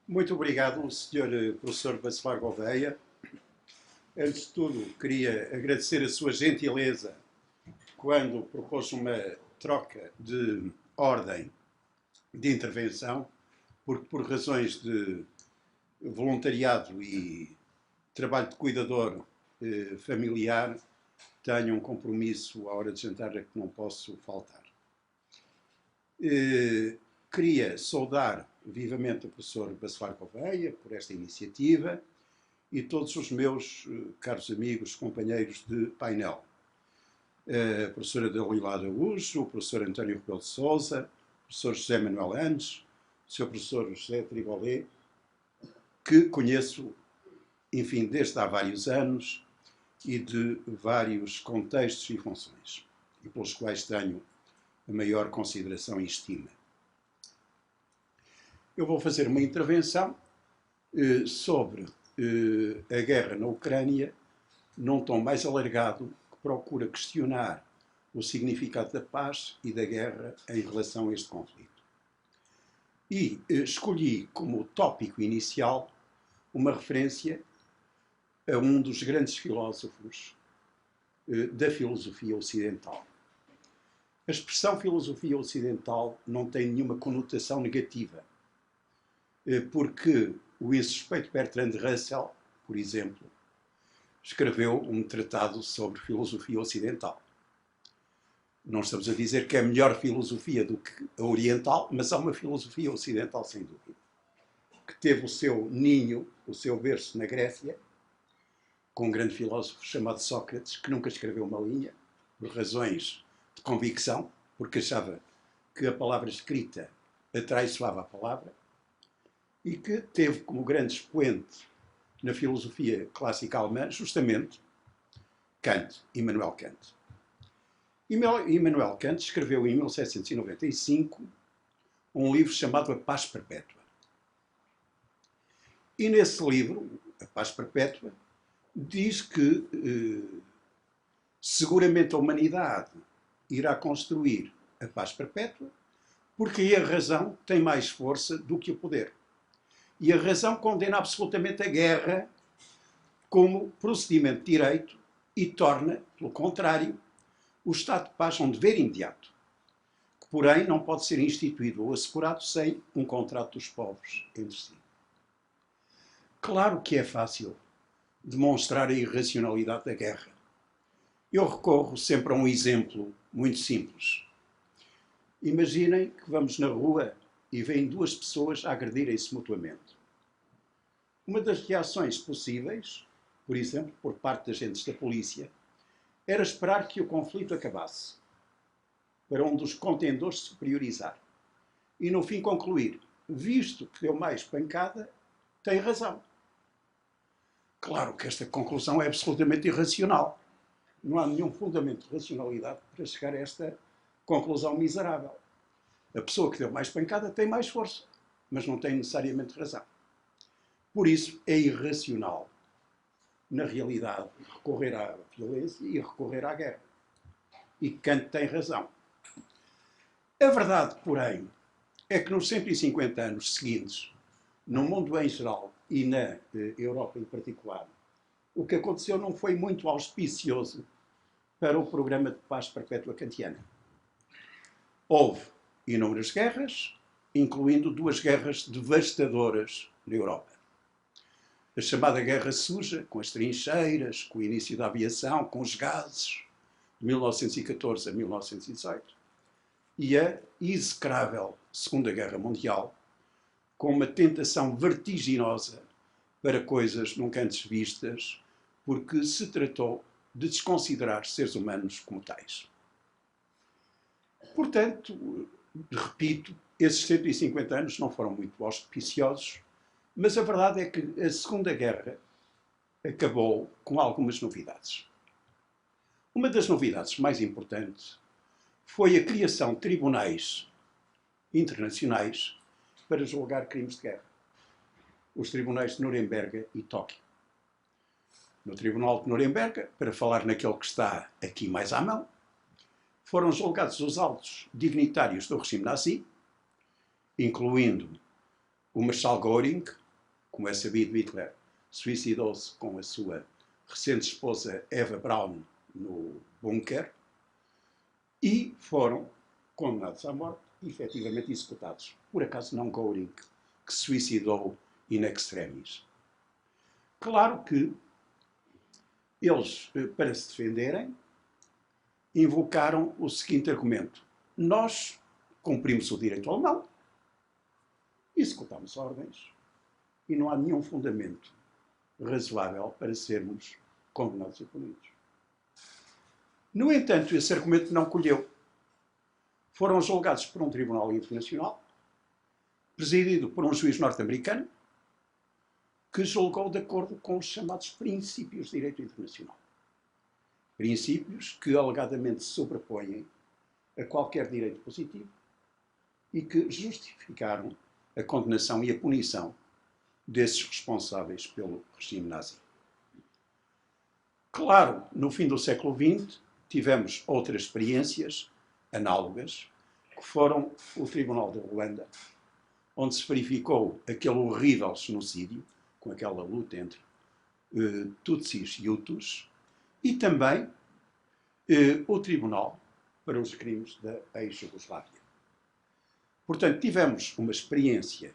Muito obrigado, Sr. Professor Bacelar Gouveia. Antes de tudo, queria agradecer a sua gentileza quando propôs uma troca de ordem de intervenção, porque por razões de voluntariado e trabalho de cuidador familiar, tenho um compromisso à hora de jantar a que não posso faltar. Queria saudar vivamente o professor Bacelar Gouveia por esta iniciativa e todos os meus caros amigos, companheiros de painel. A professora Dalila Araújo, o professor António Rebelo de Sousa, o professor José Manuel Andes, o seu professor José Tribolé, que conheço, enfim, desde há vários anos e de vários contextos e funções, e pelos quais tenho a maior consideração e estima. Eu vou fazer uma intervenção sobre a guerra na Ucrânia num tom mais alargado que procura questionar o significado da paz e da guerra em relação a este conflito. E escolhi como tópico inicial uma referência a um dos grandes filósofos da filosofia ocidental. A expressão filosofia ocidental não tem nenhuma conotação negativa, porque o insuspeito Bertrand Russell, por exemplo, escreveu um tratado sobre filosofia ocidental. Não estamos a dizer que é melhor filosofia do que a oriental, mas há uma filosofia ocidental, sem dúvida, que teve o seu ninho, o seu berço na Grécia, com um grande filósofo chamado Sócrates, que nunca escreveu uma linha, por razões de convicção, porque achava que a palavra escrita atraiçoava a palavra, e que teve como grande expoente na filosofia clássica alemã, justamente, Kant, Immanuel Kant. Immanuel Kant escreveu em 1795 um livro chamado A Paz Perpétua. E nesse livro, A Paz Perpétua, diz que seguramente a humanidade irá construir a paz perpétua porque aí a razão tem mais força do que o poder. E a razão condena absolutamente a guerra como procedimento de direito e torna, pelo contrário, o estado de paz um dever imediato, que, porém, não pode ser instituído ou assegurado sem um contrato dos povos entre si. Claro que é fácil demonstrar a irracionalidade da guerra. Eu recorro sempre a um exemplo muito simples. Imaginem que vamos na rua e veem duas pessoas a agredirem-se mutuamente. Uma das reações possíveis, por exemplo, por parte de agentes da polícia, era esperar que o conflito acabasse, para um dos contendores se superiorizar. E no fim concluir, visto que deu mais pancada, tem razão. Claro que esta conclusão é absolutamente irracional. Não há nenhum fundamento de racionalidade para chegar a esta conclusão miserável. A pessoa que deu mais pancada tem mais força, mas não tem necessariamente razão. Por isso é irracional, na realidade, recorrer à violência e recorrer à guerra. E Kant tem razão. A verdade, porém, é que nos 150 anos seguintes, no mundo em geral e na Europa em particular, o que aconteceu não foi muito auspicioso para o programa de paz perpétua kantiana. Houve inúmeras guerras, incluindo duas guerras devastadoras na Europa. A chamada Guerra Suja, com as trincheiras, com o início da aviação, com os gases, de 1914 a 1918, e a execrável Segunda Guerra Mundial, com uma tentação vertiginosa para coisas nunca antes vistas, porque se tratou de desconsiderar seres humanos como tais. Portanto, repito, esses 150 anos não foram muito auspiciosos, mas a verdade é que a Segunda Guerra acabou com algumas novidades. Uma das novidades mais importantes foi a criação de tribunais internacionais para julgar crimes de guerra. Os tribunais de Nuremberg e Tóquio. No Tribunal de Nuremberg, para falar naquele que está aqui mais à mão, foram julgados os altos dignitários do regime nazi, incluindo O Marshal Göring, como é sabido, Hitler suicidou-se com a sua recente esposa Eva Braun no bunker e foram condenados à morte e efetivamente executados. Por acaso não Göring, que se suicidou in extremis. Claro que eles, para se defenderem, invocaram o seguinte argumento: nós cumprimos o direito alemão, executamos ordens e não há nenhum fundamento razoável para sermos condenados e punidos. No entanto, esse argumento não colheu. Foram julgados por um tribunal internacional, presidido por um juiz norte-americano, que julgou de acordo com os chamados princípios de direito internacional. Princípios que alegadamente se sobrepõem a qualquer direito positivo e que justificaram a condenação e a punição desses responsáveis pelo regime nazi. Claro, no fim do século XX, tivemos outras experiências análogas, que foram o Tribunal de Ruanda, onde se verificou aquele horrível genocídio, com aquela luta entre Tutsis e Hutus, e também o Tribunal para os Crimes da ex-Jugoslávia. Portanto, tivemos uma experiência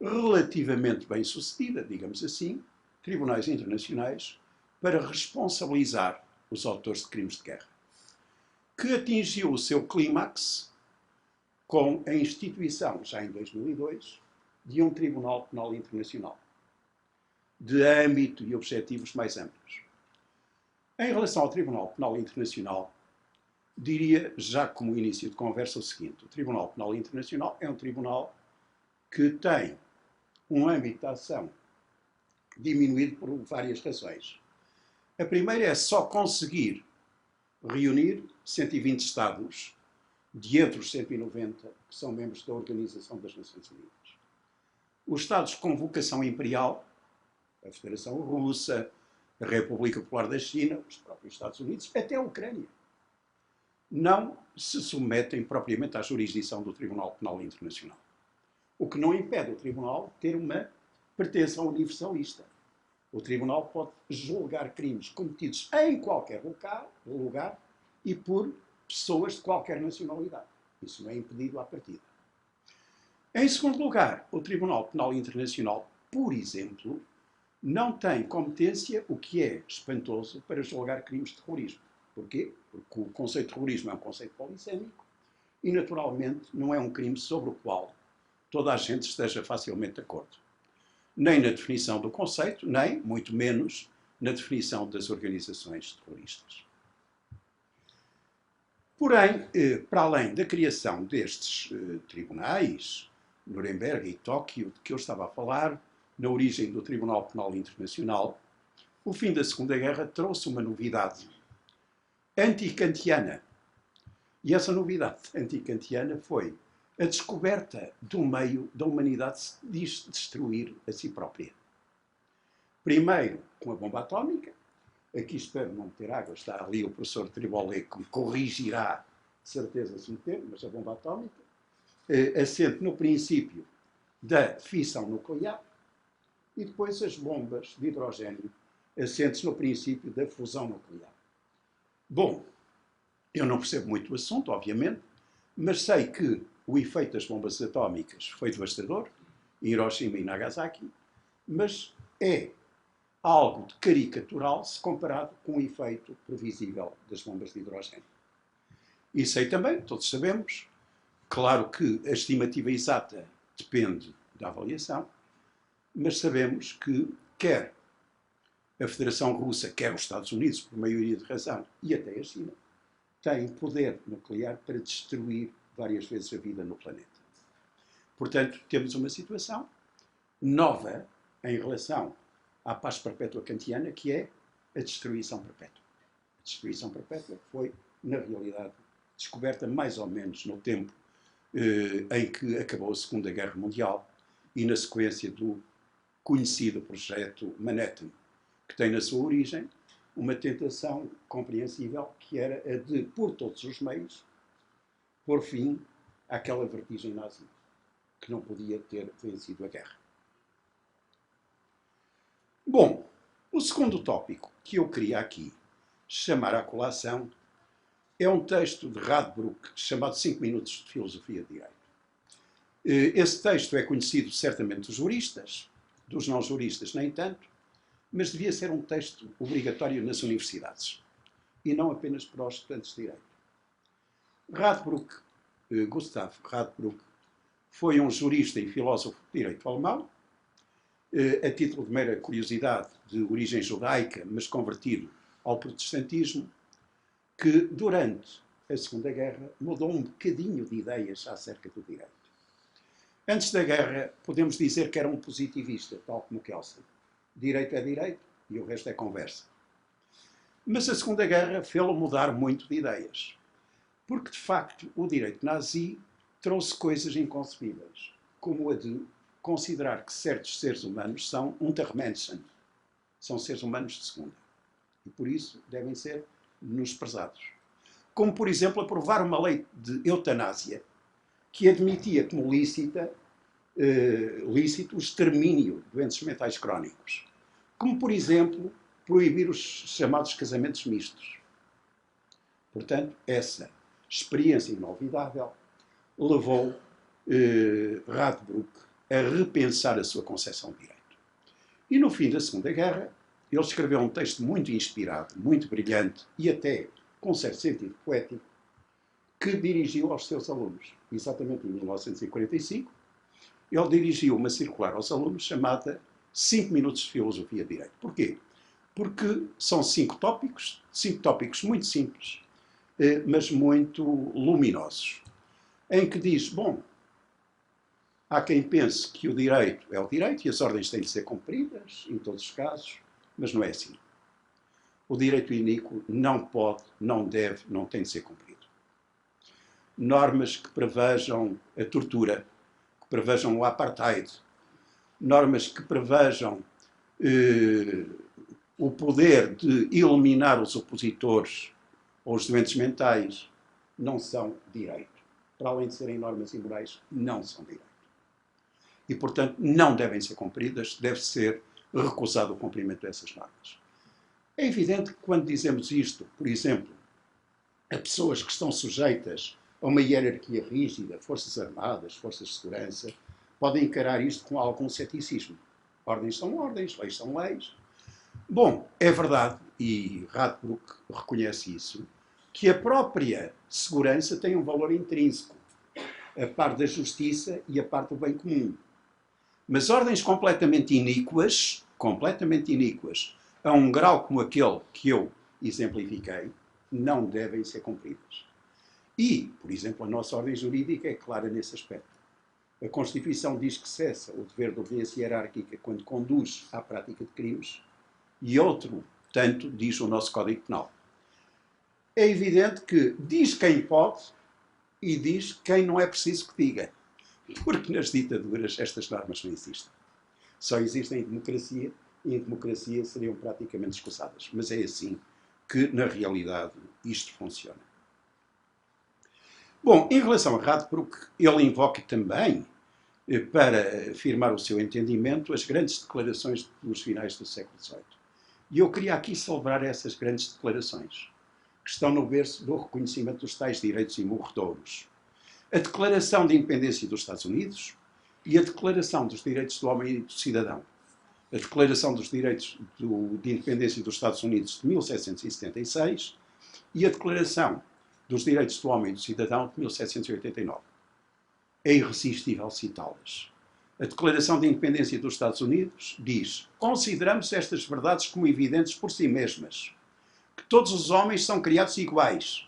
relativamente bem sucedida, digamos assim, tribunais internacionais, para responsabilizar os autores de crimes de guerra, que atingiu o seu clímax com a instituição, já em 2002, de um Tribunal Penal Internacional, de âmbito e objetivos mais amplos. Em relação ao Tribunal Penal Internacional, diria, já como início de conversa, o seguinte: o Tribunal Penal Internacional é um tribunal que tem um âmbito de ação diminuído por várias razões. A primeira é só conseguir reunir 120 Estados, de entre os 190 que são membros da Organização das Nações Unidas. Os Estados com vocação imperial, a Federação Russa, a República Popular da China, os próprios Estados Unidos, até a Ucrânia, não se submetem propriamente à jurisdição do Tribunal Penal Internacional. O que não impede o Tribunal ter uma pretensão universalista. O Tribunal pode julgar crimes cometidos em qualquer lugar e por pessoas de qualquer nacionalidade. Isso não é impedido à partida. Em segundo lugar, o Tribunal Penal Internacional, por exemplo, não tem competência, o que é espantoso, para julgar crimes de terrorismo. Porquê? Porque o conceito de terrorismo é um conceito polissémico e, naturalmente, não é um crime sobre o qual toda a gente esteja facilmente de acordo. Nem na definição do conceito, nem, muito menos, na definição das organizações terroristas. Porém, para além da criação destes tribunais, Nuremberg e Tóquio, de que eu estava a falar, na origem do Tribunal Penal Internacional, o fim da Segunda Guerra trouxe uma novidade antikantiana. E essa novidade antikantiana foi a descoberta do meio da humanidade se destruir a si própria. Primeiro, com a bomba atómica. Aqui espero não ter água, está ali o professor Tribolé que me corrigirá, de certeza, se me ter, mas a bomba atómica assente no princípio da fissão nuclear e depois as bombas de hidrogênio assentes no princípio da fusão nuclear. Bom, eu não percebo muito o assunto, obviamente, mas sei que o efeito das bombas atómicas foi devastador, em Hiroshima e Nagasaki, mas é algo de caricatural se comparado com o efeito previsível das bombas de hidrogênio. E sei também, todos sabemos, claro que a estimativa exata depende da avaliação, mas sabemos que quer a Federação Russa, quer os Estados Unidos, por maioria de razão, e até a China, têm poder nuclear para destruir várias vezes a vida no planeta. Portanto, temos uma situação nova em relação à paz perpétua kantiana, que é a destruição perpétua. A destruição perpétua foi, na realidade, descoberta mais ou menos no tempo em que acabou a Segunda Guerra Mundial e na sequência do conhecido projeto Manhattan, que tem na sua origem uma tentação compreensível que era a de, por todos os meios, pôr fim àquela vertigem nazi, que não podia ter vencido a guerra. Bom, o segundo tópico que eu queria aqui chamar à colação é um texto de Radbruch chamado 5 Minutos de Filosofia de Direito. Esse texto é conhecido certamente dos juristas, dos não juristas nem tanto, mas devia ser um texto obrigatório nas universidades e não apenas para os estudantes de Direito. Radbruch, Gustav Radbruch, foi um jurista e filósofo de direito alemão, a título de mera curiosidade, de origem judaica, mas convertido ao protestantismo, que durante a Segunda Guerra mudou um bocadinho de ideias acerca do direito. Antes da guerra, podemos dizer que era um positivista, tal como Kelsen. Direito é direito e o resto é conversa. Mas a Segunda Guerra fê-lo mudar muito de ideias. Porque, de facto, o direito nazi trouxe coisas inconcebíveis, como a de considerar que certos seres humanos são Untermenschen, são seres humanos de segunda. E, por isso, devem ser menosprezados. Como, por exemplo, aprovar uma lei de eutanásia que admitia como lícito o extermínio de doentes mentais crónicos. Como, por exemplo, proibir os chamados casamentos mistos. Portanto, essa experiência inolvidável levou Radbruch a repensar a sua concepção de direito. E no fim da Segunda Guerra, ele escreveu um texto muito inspirado, muito brilhante e até com certo sentido poético, que dirigiu aos seus alunos. Exatamente em 1945, ele dirigiu uma circular aos alunos chamada 5 Minutos de Filosofia de Direito. Porquê? Porque são 5 tópicos muito simples, mas muito luminosos, em que diz, bom, há quem pense que o direito é o direito e as ordens têm de ser cumpridas, em todos os casos, mas não é assim. O direito iníquo não pode, não deve, não tem de ser cumprido. Normas que prevejam a tortura, que prevejam o apartheid, normas que prevejam o poder de eliminar os opositores ou os doentes mentais, não são direito. Para além de serem normas imorais, não são direito. E, portanto, não devem ser cumpridas, deve ser recusado o cumprimento dessas normas. É evidente que quando dizemos isto, por exemplo, a pessoas que estão sujeitas a uma hierarquia rígida, forças armadas, forças de segurança, podem encarar isto com algum ceticismo. Ordens são ordens, leis são leis. Bom, é verdade, e Radbruch reconhece isso, que a própria segurança tem um valor intrínseco, a par da justiça e a par do bem comum. Mas ordens completamente iníquas, a um grau como aquele que eu exemplifiquei, não devem ser cumpridas. E, por exemplo, a nossa ordem jurídica é clara nesse aspecto. A Constituição diz que cessa o dever de obediência hierárquica quando conduz à prática de crimes, e outro tanto diz o nosso Código Penal. É evidente que diz quem pode e diz quem não é preciso que diga. Porque nas ditaduras estas normas não existem. Só existem em democracia, e em democracia seriam praticamente escusadas. Mas é assim que, na realidade, isto funciona. Bom, em relação a Radbruch, ele invoca também, para afirmar o seu entendimento, as grandes declarações dos finais do século XVIII. E eu queria aqui celebrar essas grandes declarações, que estão no berço do reconhecimento dos tais direitos imorredouros. A Declaração de Independência dos Estados Unidos e a Declaração dos Direitos do Homem e do Cidadão. A Declaração dos Direitos de Independência dos Estados Unidos de 1776 e a Declaração dos Direitos do Homem e do Cidadão de 1789. É irresistível citá-las. A Declaração de Independência dos Estados Unidos diz: consideramos estas verdades como evidentes por si mesmas, que todos os homens são criados iguais,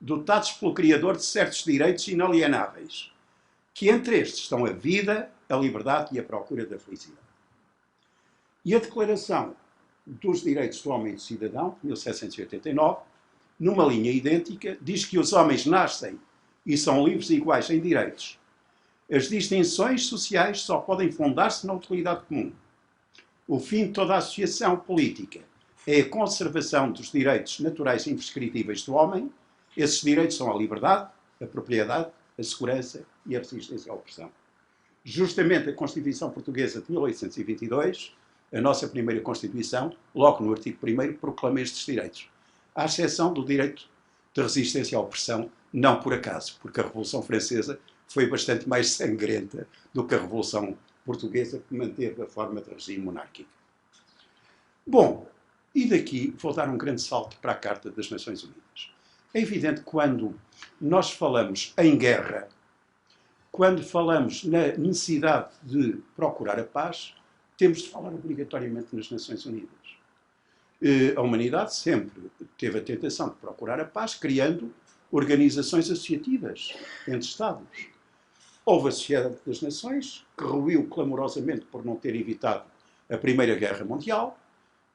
dotados pelo Criador de certos direitos inalienáveis, que entre estes estão a vida, a liberdade e a procura da felicidade. E a Declaração dos Direitos do Homem e do Cidadão, de 1789, numa linha idêntica, diz que os homens nascem e são livres e iguais em direitos. As distinções sociais só podem fundar-se na utilidade comum. O fim de toda a associação política é a conservação dos direitos naturais e imprescritíveis do homem. Esses direitos são a liberdade, a propriedade, a segurança e a resistência à opressão. Justamente a Constituição Portuguesa de 1822, a nossa primeira Constituição, logo no artigo 1º, proclama estes direitos. À exceção do direito de resistência à opressão, não por acaso, porque a Revolução Francesa foi bastante mais sangrenta do que a Revolução Portuguesa, que manteve a forma de regime monárquico. Bom, e daqui vou dar um grande salto para a Carta das Nações Unidas. É evidente que quando nós falamos em guerra, quando falamos na necessidade de procurar a paz, temos de falar obrigatoriamente nas Nações Unidas. A humanidade sempre teve a tentação de procurar a paz, criando organizações associativas entre Estados. Houve a Sociedade das Nações, que ruiu clamorosamente por não ter evitado a Primeira Guerra Mundial,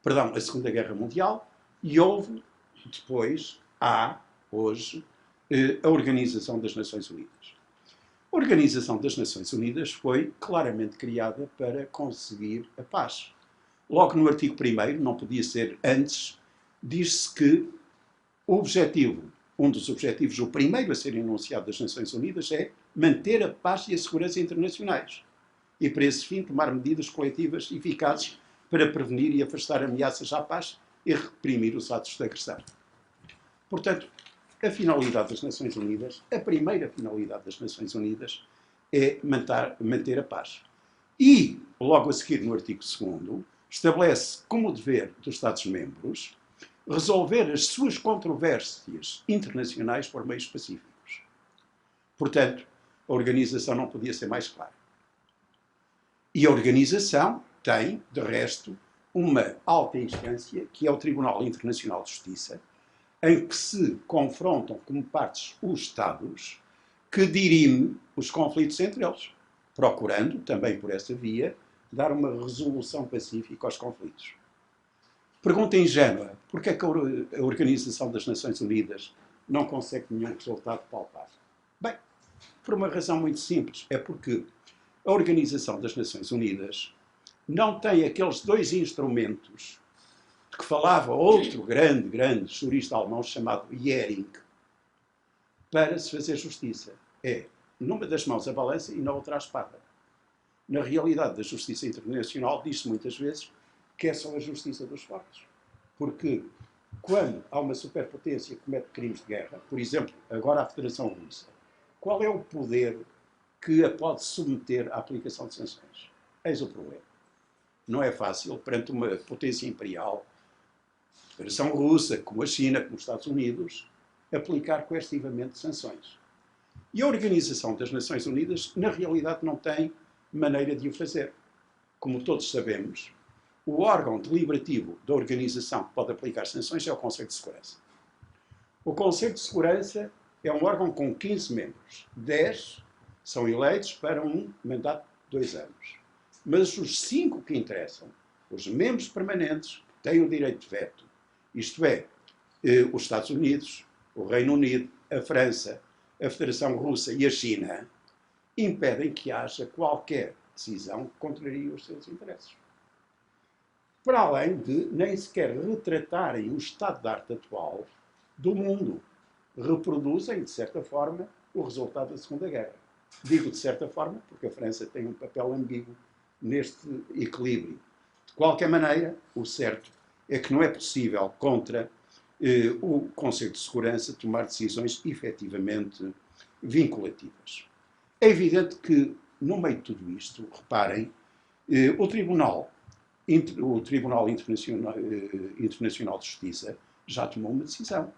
perdão, a Segunda Guerra Mundial, e houve, depois, hoje, a Organização das Nações Unidas. A Organização das Nações Unidas foi claramente criada para conseguir a paz. Logo no artigo 1º, não podia ser antes, diz-se que o objetivo, um dos objetivos, o primeiro a ser enunciado das Nações Unidas, é manter a paz e a segurança internacionais. E para esse fim tomar medidas coletivas eficazes para prevenir e afastar ameaças à paz e reprimir os atos de agressão. Portanto, a finalidade das Nações Unidas, a primeira finalidade das Nações Unidas, é manter a paz. E, logo a seguir, no artigo 2º, estabelece como dever dos Estados-membros resolver as suas controvérsias internacionais por meios pacíficos. Portanto, a organização não podia ser mais clara. E a organização tem, de resto, uma alta instância, que é o Tribunal Internacional de Justiça, em que se confrontam como partes os Estados, que dirime os conflitos entre eles, procurando, também por essa via, dar uma resolução pacífica aos conflitos. Pergunta ingênua, porquê é que a Organização das Nações Unidas não consegue nenhum resultado palpável? Bem, por uma razão muito simples, é porque a Organização das Nações Unidas não tem aqueles dois instrumentos de que falava outro grande jurista alemão chamado Jhering, para se fazer justiça. É, numa das mãos a balança e na outra a espada. Na realidade da justiça internacional, diz-se muitas vezes que é só a justiça dos fortes. Porque quando há uma superpotência que comete crimes de guerra, por exemplo, agora a Federação Russa, qual é o poder que a pode submeter à aplicação de sanções? Eis o problema. Não é fácil, perante uma potência imperial, a Federação Russa, como a China, como os Estados Unidos, aplicar coercitivamente sanções. E a Organização das Nações Unidas, na realidade, não tem maneira de o fazer. Como todos sabemos, o órgão deliberativo da organização que pode aplicar sanções é o Conselho de Segurança. O Conselho de Segurança é um órgão com 15 membros. 10 são eleitos para um mandato de 2 anos. Mas os 5 que interessam, os membros permanentes, têm o direito de veto. Isto é, os Estados Unidos, o Reino Unido, a França, a Federação Russa e a China, impedem que haja qualquer decisão que contrarie os seus interesses. Para além de nem sequer retratarem o estado de arte atual do mundo. Reproduzem, de certa forma, o resultado da Segunda Guerra. Digo de certa forma porque a França tem um papel ambíguo neste equilíbrio. De qualquer maneira, o certo é que não é possível, contra o Conselho de Segurança, tomar decisões efetivamente vinculativas. É evidente que, no meio de tudo isto, reparem, o Tribunal Internacional de Justiça já tomou uma decisão.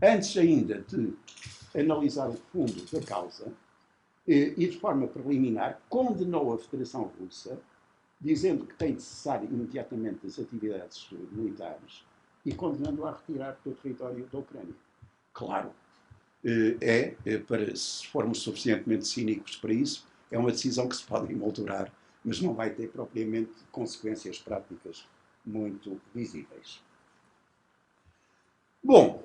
Antes ainda de analisar o fundo da causa, e de forma preliminar, condenou a Federação Russa, dizendo que tem de cessar imediatamente as atividades militares e condenando-a a retirar do território da Ucrânia. Claro, se formos suficientemente cínicos para isso, é uma decisão que se pode emoldurar, mas não vai ter propriamente consequências práticas muito visíveis. Bom,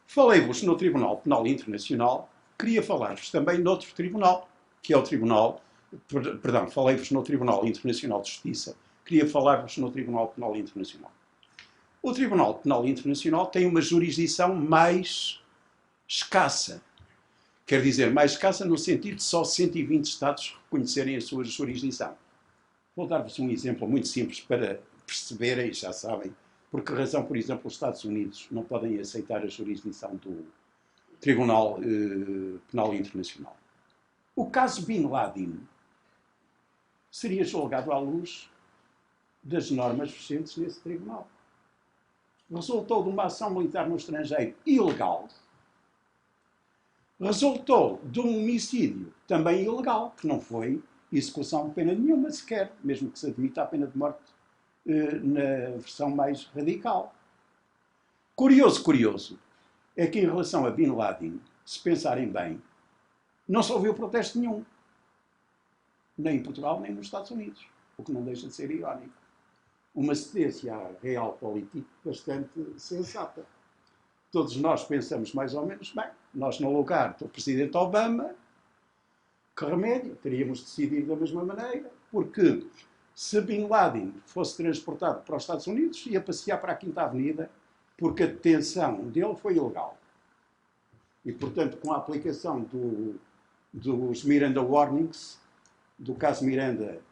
falei-vos no Tribunal Penal Internacional, queria falar-vos também noutro tribunal, que é o Tribunal... Perdão, falei-vos no Tribunal Internacional de Justiça, queria falar-vos no Tribunal Penal Internacional. O Tribunal Penal Internacional tem uma jurisdição mais escassa, Quer dizer, mais escassa no sentido de só 120 Estados reconhecerem a sua jurisdição. Vou dar-vos um exemplo muito simples para perceberem, já sabem, por que razão, por exemplo, os Estados Unidos não podem aceitar a jurisdição do Tribunal Penal Internacional. O caso Bin Laden seria julgado à luz das normas vigentes nesse tribunal. Resultou de uma ação militar no estrangeiro ilegal. Resultou de um homicídio também ilegal, que não foi execução de pena nenhuma sequer, mesmo que se admita a pena de morte na versão mais radical. Curioso é que em relação a Bin Laden, se pensarem bem, não se ouviu protesto nenhum. Nem em Portugal, nem nos Estados Unidos. O que não deixa de ser irónico. Uma cedência à realpolitik bastante sensata. Todos nós pensamos mais ou menos, bem, nós no lugar do Presidente Obama, que remédio, teríamos decidido da mesma maneira, porque se Bin Laden fosse transportado para os Estados Unidos, ia passear para a Quinta Avenida, porque a detenção dele foi ilegal. E, portanto, com a aplicação dos Miranda Warnings, do caso Miranda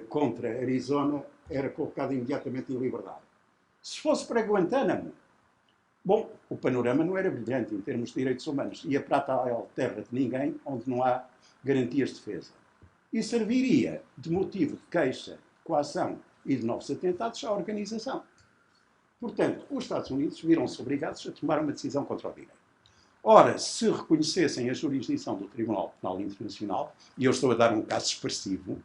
contra Arizona, era colocado imediatamente em liberdade. Se fosse para Guantánamo, bom, o panorama não era brilhante em termos de direitos humanos. Ia para a tal terra de ninguém, onde não há garantias de defesa. E serviria de motivo de queixa, coação e de novos atentados à organização. Portanto, os Estados Unidos viram-se obrigados a tomar uma decisão contra o direito. Ora, se reconhecessem a jurisdição do Tribunal Penal Internacional, e eu estou a dar um caso expressivo,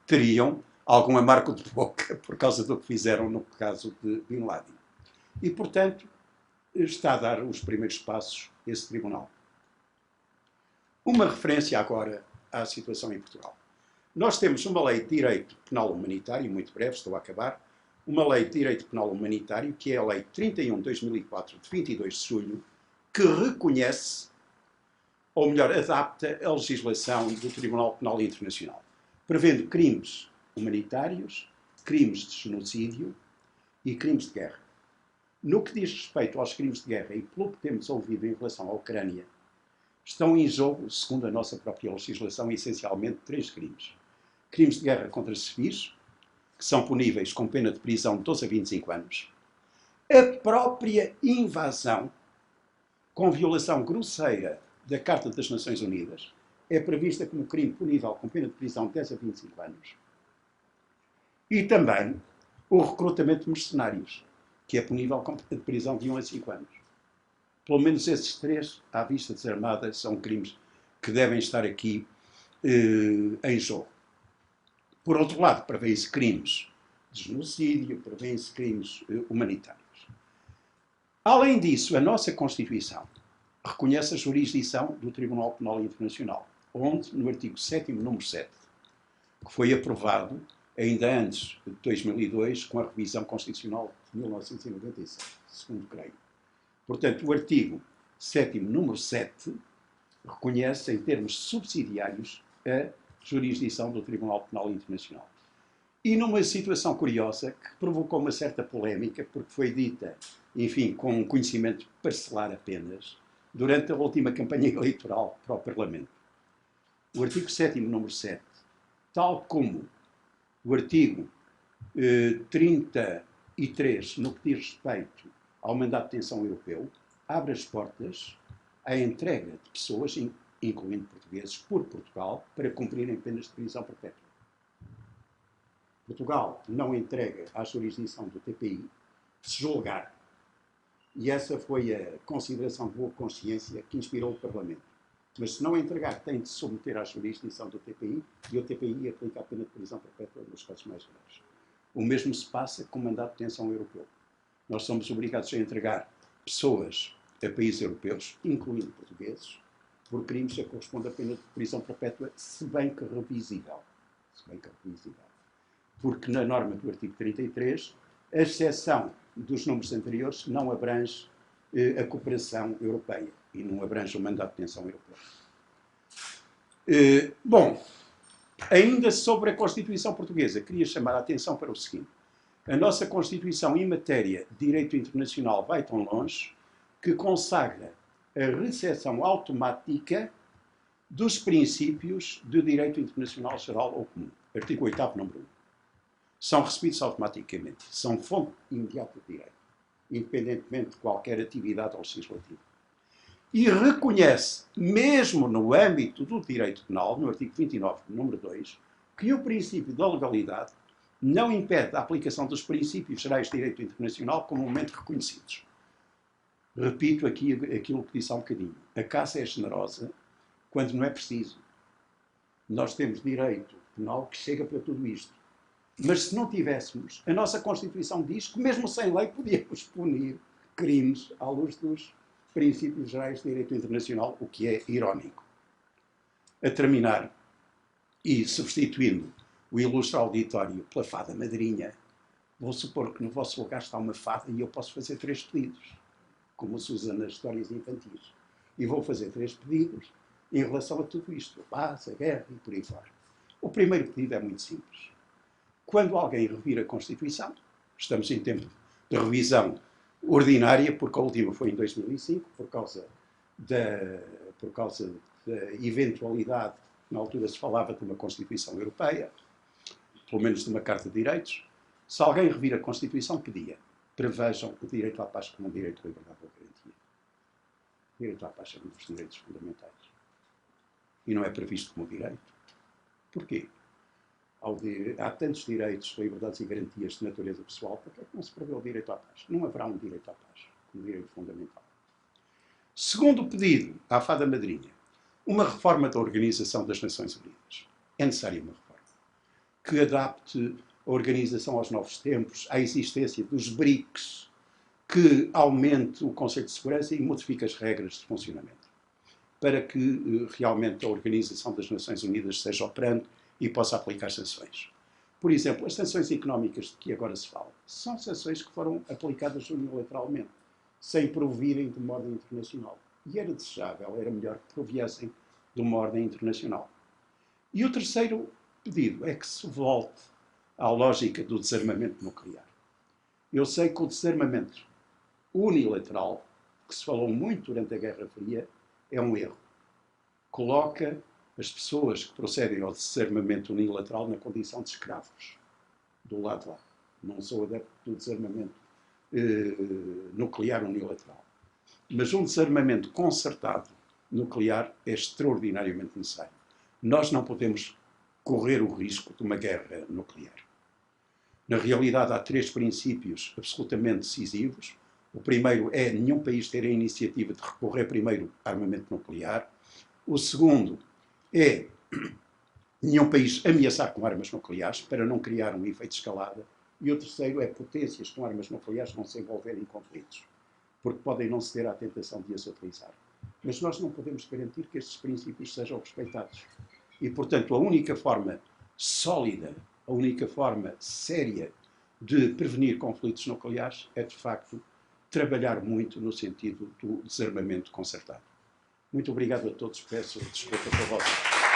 teriam algum amargo de boca por causa do que fizeram no caso de Bin Laden. E, portanto, está a dar os primeiros passos esse tribunal. Uma referência agora à situação em Portugal. Nós temos uma lei de direito penal humanitário, muito breve, estou a acabar, uma lei de direito penal humanitário, que é a Lei 31 de 2004, de 22 de julho, que reconhece, ou melhor, adapta a legislação do Tribunal Penal Internacional, prevendo crimes humanitários, crimes de genocídio e crimes de guerra. No que diz respeito aos crimes de guerra, e pelo que temos ouvido em relação à Ucrânia, estão em jogo, segundo a nossa própria legislação, essencialmente 3 crimes. Crimes de guerra contra civis, que são puníveis com pena de prisão de 12 a 25 anos. A própria invasão, com violação grosseira da Carta das Nações Unidas, é prevista como crime punível com pena de prisão de 10 a 25 anos. E também o recrutamento de mercenários, que é punível com pena de prisão de 1 a 5 anos. Pelo menos esses 3, à vista desarmada, são crimes que devem estar aqui em jogo. Por outro lado, prevêem-se crimes de genocídio, prevêem-se crimes humanitários. Além disso, a nossa Constituição reconhece a jurisdição do Tribunal Penal Internacional, onde, no artigo 7º, número 7, que foi aprovado ainda antes de 2002, com a revisão constitucional de 1997, segundo creio. Portanto, o artigo 7º, número 7, reconhece, em termos subsidiários, a jurisdição do Tribunal Penal Internacional. E numa situação curiosa, que provocou uma certa polémica, porque foi dita, enfim, com um conhecimento parcelar apenas, durante a última campanha eleitoral para o Parlamento. O artigo 7º, número 7, tal como o artigo 33, no que diz respeito ao mandato de detenção europeu, abre as portas à entrega de pessoas, incluindo portugueses, por Portugal, para cumprirem penas de prisão perpétua. Portugal não entrega à jurisdição do TPI se julgar. E essa foi a consideração de boa consciência que inspirou o Parlamento. Mas se não entregar, tem de se submeter à jurisdição do TPI e o TPI aplica a pena de prisão perpétua nos casos mais graves. O mesmo se passa com o mandato de detenção europeu. Nós somos obrigados a entregar pessoas a países europeus, incluindo portugueses, por crimes que correspondem a pena de prisão perpétua, se bem que revisível. Porque na norma do artigo 33, a exceção dos números anteriores não abrange a cooperação europeia e não abrange o mandato de detenção europeu. Bom, ainda sobre a Constituição Portuguesa, queria chamar a atenção para o seguinte. A nossa Constituição em matéria de direito internacional vai tão longe que consagra a recepção automática dos princípios do direito internacional geral ou comum. Artigo 8º, número 1. São recebidos automaticamente. São fonte imediata de direito, independentemente de qualquer atividade legislativa. E reconhece, mesmo no âmbito do direito penal, no artigo 29, número 2, que o princípio da legalidade não impede a aplicação dos princípios gerais de direito internacional comumente reconhecidos. Repito aqui aquilo que disse há um bocadinho. A caça é generosa quando não é preciso. Nós temos direito penal que chega para tudo isto. Mas se não tivéssemos, a nossa Constituição diz que mesmo sem lei podíamos punir crimes à luz dos princípios gerais de direito internacional, o que é irónico. A terminar, e substituindo o ilustre auditório pela fada madrinha, vou supor que no vosso lugar está uma fada e eu posso fazer 3 pedidos, como se usa nas histórias infantis. E vou fazer 3 pedidos em relação a tudo isto, a paz, a guerra e por aí fora. O primeiro pedido é muito simples. Quando alguém revira a Constituição, estamos em tempo de revisão ordinária, porque a última foi em 2005, por causa da eventualidade, na altura se falava de uma Constituição Europeia, pelo menos de uma Carta de Direitos. Se alguém revira a Constituição, pedia, prevejam o direito à paz como um direito à liberdade ou garantia. O direito à paz é um dos direitos fundamentais. E não é previsto como direito. Porquê? Há tantos direitos, liberdades e garantias de natureza pessoal, porque é que não se prevê o direito à paz? Não haverá um direito à paz como direito fundamental. Segundo pedido à fada madrinha, uma reforma da Organização das Nações Unidas. É necessária uma reforma que adapte a organização aos novos tempos, à existência dos BRICS, que aumente o Conselho de Segurança e modifique as regras de funcionamento, para que realmente a Organização das Nações Unidas seja operante e possa aplicar sanções. Por exemplo, as sanções económicas de que agora se fala são sanções que foram aplicadas unilateralmente, sem provirem de uma ordem internacional. E era desejável, era melhor que proviessem de uma ordem internacional. E o terceiro pedido é que se volte à lógica do desarmamento nuclear. Eu sei que o desarmamento unilateral, que se falou muito durante a Guerra Fria, é um erro. Coloca as pessoas que procedem ao desarmamento unilateral na condição de escravos, do lado de lá. Não sou adepto do desarmamento nuclear unilateral. Mas um desarmamento concertado nuclear é extraordinariamente necessário. Nós não podemos correr o risco de uma guerra nuclear. Na realidade, há 3 princípios absolutamente decisivos. O primeiro é nenhum país ter a iniciativa de recorrer primeiro a armamento nuclear. O segundo é nenhum país ameaçar com armas nucleares para não criar um efeito de escalada. E o terceiro é potências com armas nucleares não se envolverem em conflitos, porque podem não ceder à tentação de as utilizar. Mas nós não podemos garantir que estes princípios sejam respeitados. E, portanto, a única forma sólida, a única forma séria de prevenir conflitos nucleares é, de facto, trabalhar muito no sentido do desarmamento concertado. Muito obrigado a todos. Peço desculpa pela vossa.